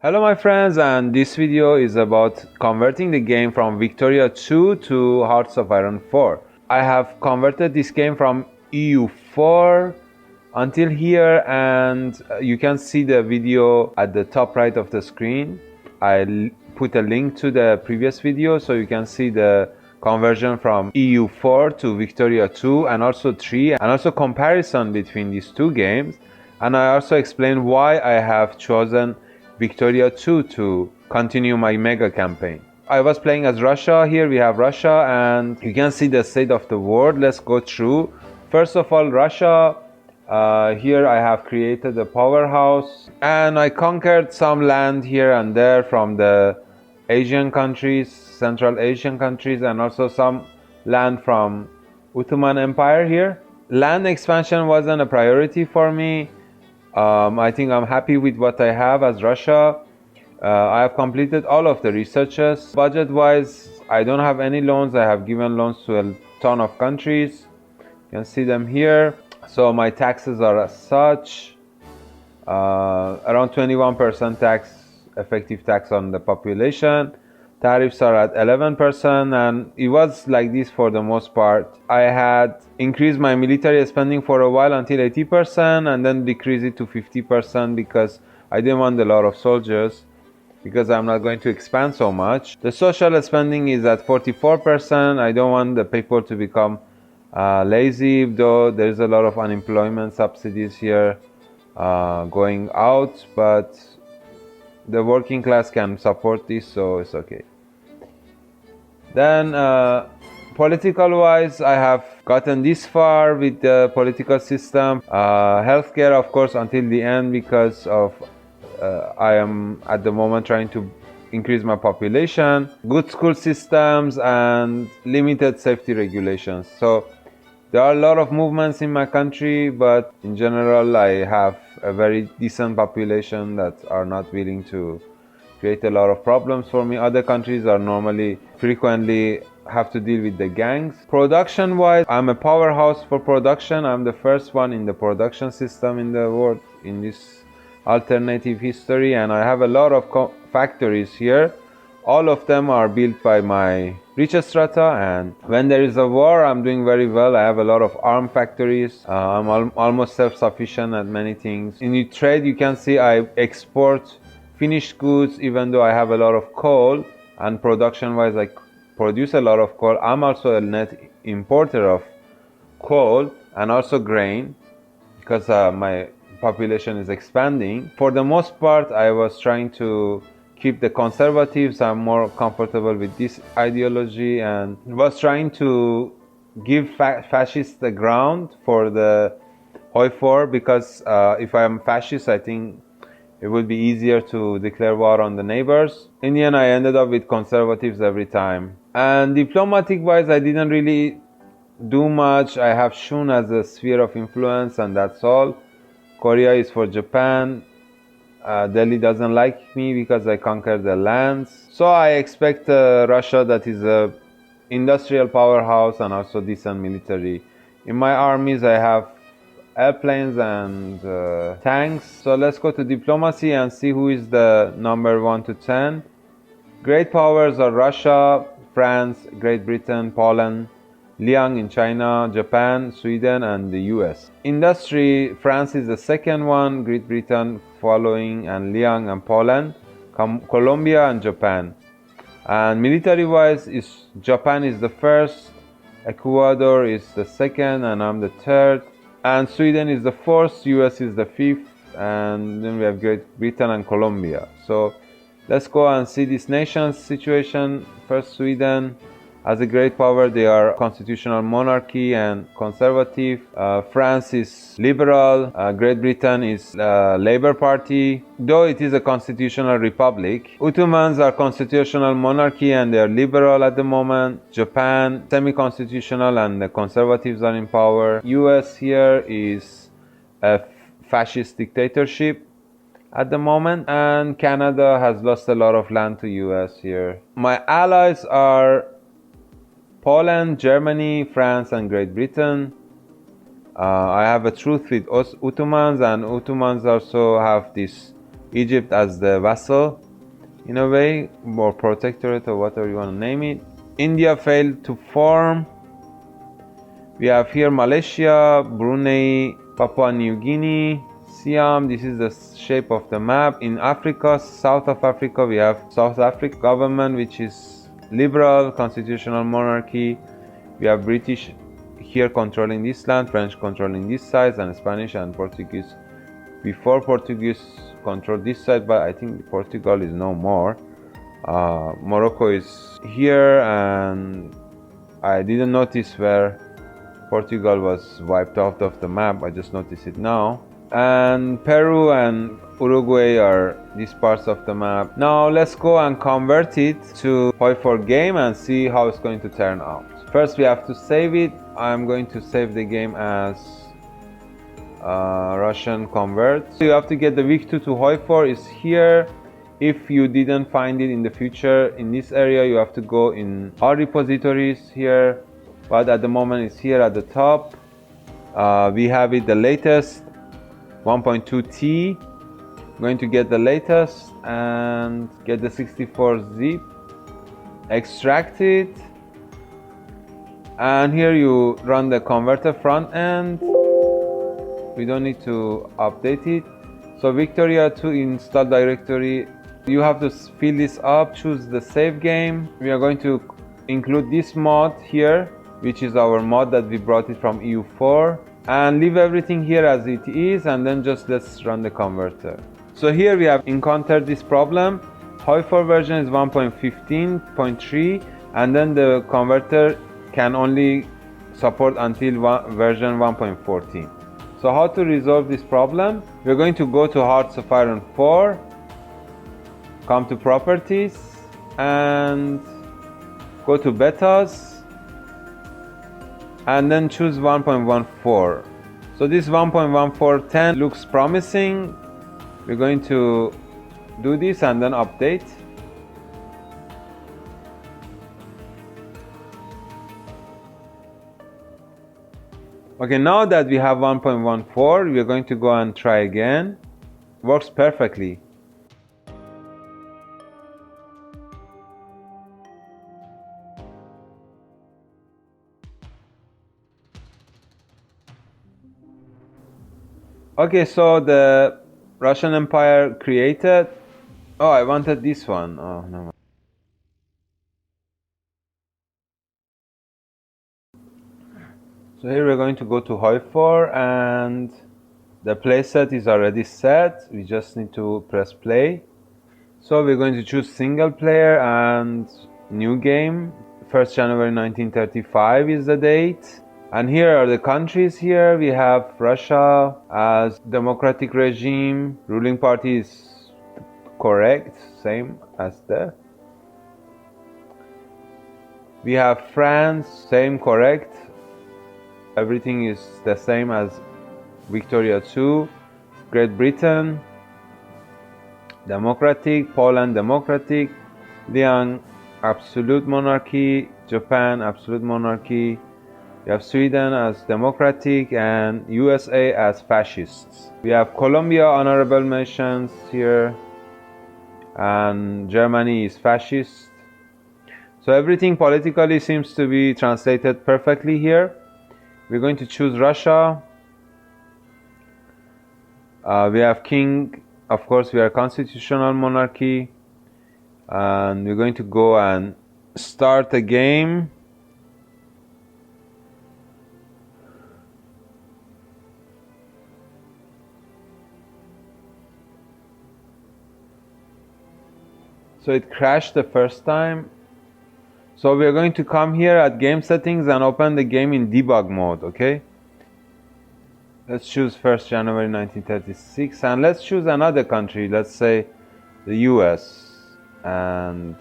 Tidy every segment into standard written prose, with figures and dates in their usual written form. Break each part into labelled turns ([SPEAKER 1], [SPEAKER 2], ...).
[SPEAKER 1] Hello my friends, and this video is about converting the game from Victoria 2 to Hearts of Iron 4. I have converted this game from EU4 until here, and you can see the video at the top right of the screen. I put a link to the previous video so you can see the conversion from EU4 to Victoria 2 and also 3, and also comparison between these two games. And I also explain why I have chosen Victoria 2 to continue my mega campaign. I was playing as Russia. Here we have Russia, and you can see the state of the world. Let's go through. First of all, Russia. Here I have created a powerhouse, and I conquered some land here and there from the Asian countries, Central Asian countries, and also some land from Ottoman Empire here. Land expansion wasn't a priority for me. I think I'm happy with what I have as Russia. I have completed all of the researches. Budget wise, I don't have any loans. I have given loans to a ton of countries. You can see them here. So my taxes are as such. Around 21% tax, effective tax on the population. Tariffs are at 11%, and it was like this for the most part. I had increased my military spending for a while until 80% and then decreased it to 50% because I didn't want a lot of soldiers, because I'm not going to expand so much. The social spending is at 44%. I don't want the people to become lazy, though there's a lot of unemployment subsidies here going out, but the working class can support this, so it's okay. Then political wise, I have gotten this far with the political system. Healthcare, of course, until the end, because of I am at the moment trying to increase my population. Good school systems and limited safety regulations. So there are a lot of movements in my country, but in general I have a very decent population that are not willing to create a lot of problems for me. Other countries are normally frequently have to deal with the gangs. Production wise, I'm a powerhouse for production. I'm the first one in the production system in the world in this alternative history, and I have a lot of factories here. All of them are built by my rich strata, and when there is a war, I'm doing very well. I have a lot of arm factories. I'm almost self-sufficient at many things. In the trade, you can see I export finished goods, even though I have a lot of coal, and production-wise, I produce a lot of coal. I'm also a net importer of coal and also grain, because my population is expanding. For the most part, I was trying to keep the conservatives. I'm more comfortable with this ideology, and was trying to give fascists the ground for the HOI4, because if I am fascist, I think it would be easier to declare war on the neighbors. In the end, I ended up with conservatives every time. And diplomatic wise, I didn't really do much. I have Shun as a sphere of influence, and that's all. Korea is for Japan. Delhi doesn't like me because I conquered the lands. So I expect Russia, that is a industrial powerhouse and also decent military. In my armies I have airplanes and tanks. So let's go to diplomacy and see who is the number 1 to 10. Great powers are Russia, France, Great Britain, Poland, Liang in China, Japan, Sweden, and the US. Industry, France is the second one, Great Britain following, and Liang and Poland, Colombia and Japan. And military wise, Japan is the first, Ecuador is the second, and I'm the third, and Sweden is the fourth, US is the fifth, and then we have Great Britain and Colombia. So let's go and see this nation's situation. First, Sweden. As a great power, they are constitutional monarchy and conservative. France is liberal. Great Britain is Labour Party, though it is a constitutional republic. Ottomans are constitutional monarchy and they are liberal at the moment. Japan, semi-constitutional, and the conservatives are in power. US here is a fascist dictatorship at the moment, and Canada has lost a lot of land to US here. My allies are Poland, Germany, France, and Great Britain. I have a truce with Ottomans, and Ottomans also have this Egypt as the vassal in a way, or protectorate, or whatever you want to name it. India failed to form. We have here Malaysia, Brunei, Papua New Guinea, Siam. This is the shape of the map. In Africa, south of Africa, we have South Africa government, which is liberal constitutional monarchy. We have British here controlling this land, French controlling this side, and Spanish and Portuguese. Before Portuguese controlled this side, but I think Portugal is no more. Morocco is here, and I didn't notice where Portugal was wiped out of the map. I just noticed it now. And Peru and Uruguay are these parts of the map. Now let's go and convert it to HOI4 game and see how it's going to turn out. First we have to save it. I'm going to save the game as Russian convert. So you have to get the week 2 to HOI4 is here. If you didn't find it in the future in this area, you have to go in our repositories here, but at the moment it's here at the top. We have it the latest 1.2T. I'm going to get the latest and get the 64 zip, extract it, and here you run the converter front end. We don't need to update it. So Victoria 2 install directory, you have to fill this up, choose the save game. We are going to include this mod here, which is our mod that we brought it from EU4, and leave everything here as it is, and then just let's run the converter. So here we have encountered this problem. HOI4 version is 1.15.3, and then the converter can only support until version 1.14. So how to resolve this problem? We're going to go to Hearts of Iron 4, come to properties, and go to betas, and then choose 1.14. So this 1.1410 looks promising. We're going to do this and then update. Okay, now that we have 1.14, we are going to go and try again. Works perfectly. Okay, so the Russian Empire created. Oh, I wanted this one. Oh, no. So here we're going to go to HOI4, and the playset is already set. We just need to press play. So we're going to choose single player and new game. 1st January 1935 is the date. And here are the countries here. We have Russia as democratic regime. Ruling party is correct, same as there. We have France, same, correct. Everything is the same as Victoria 2. Great Britain, democratic. Poland, democratic. Liang, absolute monarchy. Japan, absolute monarchy. We have Sweden as democratic and USA as fascists. We have Colombia, honorable mentions here, and Germany is fascist. So everything politically seems to be translated perfectly here. We're going to choose Russia. We have king, of course we are constitutional monarchy, and we're going to go and start a game. So it crashed the first time. So we are going to come here at game settings and open the game in debug mode, okay? Let's choose 1st January 1936, and let's choose another country, let's say the US. And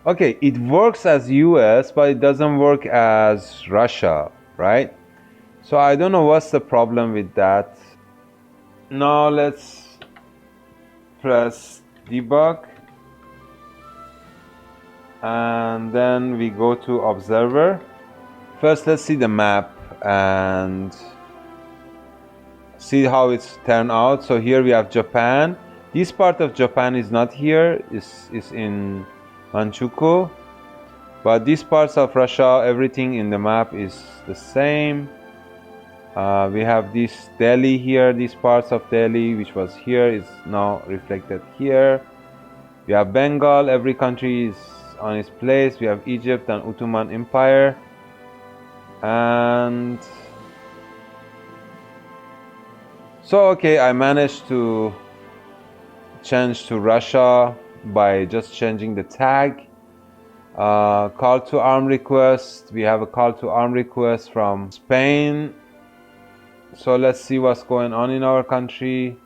[SPEAKER 1] okay, it works as US, but it doesn't work as Russia, right? So I don't know what's the problem with that. Now let's press debug, and then we go to observer. First let's see the map and see how it's turned out. So here we have Japan. This part of Japan is not here, is in Manchukuo. But these parts of Russia, everything in the map is the same. We have this Delhi here, these parts of Delhi which was here is now reflected here. We have Bengal, every country is on its place. We have Egypt and Ottoman Empire. And so okay, I managed to change to Russia by just changing the tag. Call to arm request. We have a call to arm request from Spain. So let's see what's going on in our country.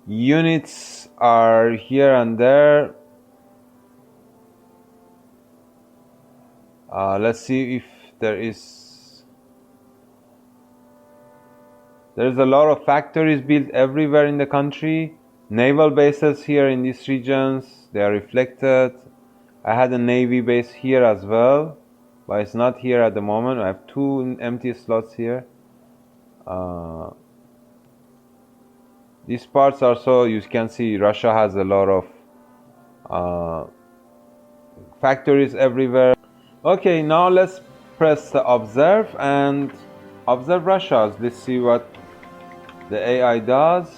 [SPEAKER 1] Units are here and there. Let's see if there's a lot of factories built everywhere in the country. Naval bases here in these regions, they are reflected. I had a Navy base here as well, but it's not here at the moment. I have 2 empty slots here. These parts also, you can see Russia has a lot of factories everywhere. Okay, now let's press the observe and observe Russia. Let's see what the AI does.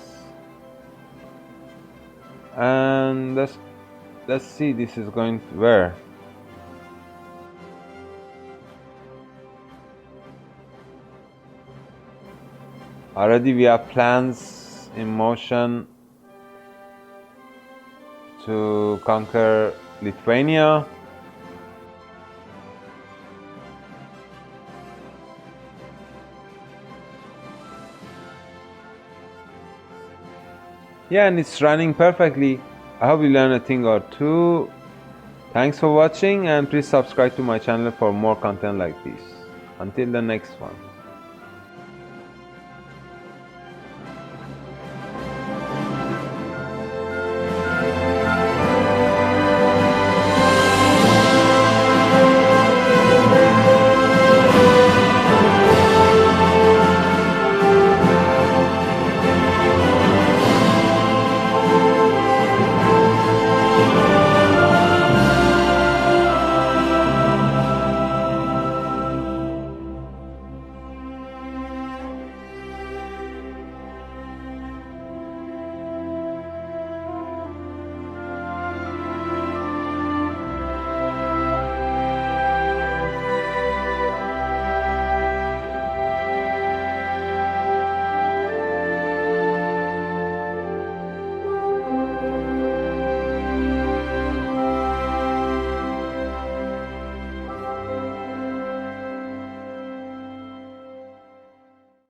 [SPEAKER 1] And let's see, this is going to where? Already we have plans in motion to conquer Lithuania. Yeah, and it's running perfectly. I hope you learned a thing or two. Thanks for watching, and please subscribe to my channel for more content like this. Until the next one.